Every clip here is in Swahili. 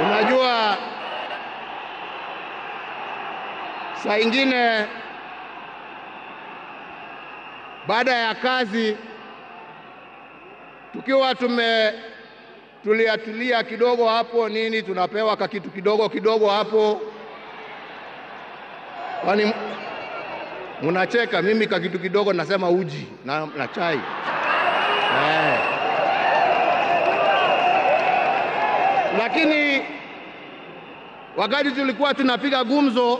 Unajua, saa ingine baada ya kazi tukiwa tulia kidogo hapo nini, tunapewa kitu kidogo hapo. Kwani mnacheka? Mimi kitu kidogo nasema uji na chai. Lakini wakati tulikuwa tunapiga gumzo,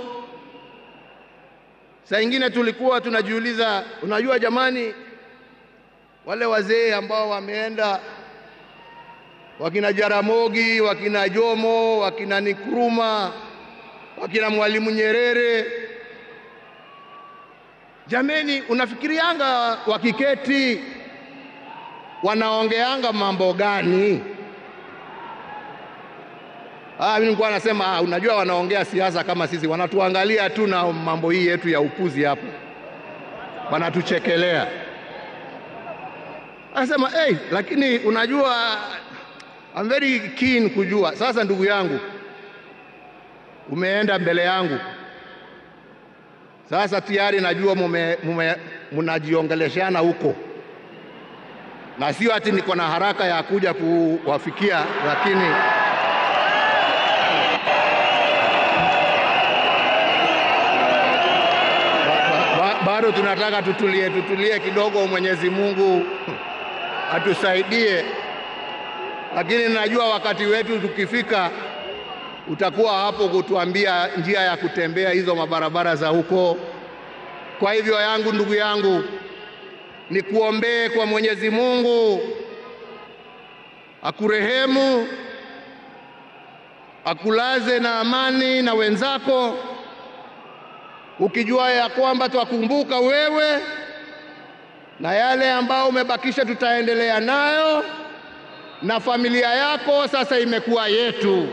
saa ingine tulikuwa tunajiuliza, unajua jamani, wale wazee ambao wameenda, wakina Jaramogi, wakina Jomo, wakina Nkrumah, wakina Mwalimu Nyerere, jameni, unafikirianga wakiketi wanaongeanga mambo gani? Mimi nilikuwa nasema unajua, wanaongea siasa kama sisi, wanatuangalia tu na mambo hii yetu ya upuzi hapo, wanatuchekelea. Anasema lakini unajua, I'm very keen kujua. Sasa ndugu yangu, umeenda mbele yangu, sasa tayari najua mnajiongeleshana huko, na sio ati niko na haraka ya kuja kuwafikia, lakini bado tunataka tutulie kidogo. Mwenyezi Mungu atusaidie, lakini najua wakati wetu tukifika utakuwa hapo kutuambia njia ya kutembea hizo mabarabara za huko. Kwa hivyo ndugu yangu, ni kuombee kwa Mwenyezi Mungu akurehemu, akulaze na amani na wenzako, ukijua ya kwamba twakumbuka wewe na yale ambao umebakisha tutaendelea nayo, na familia yako sasa imekuwa yetu.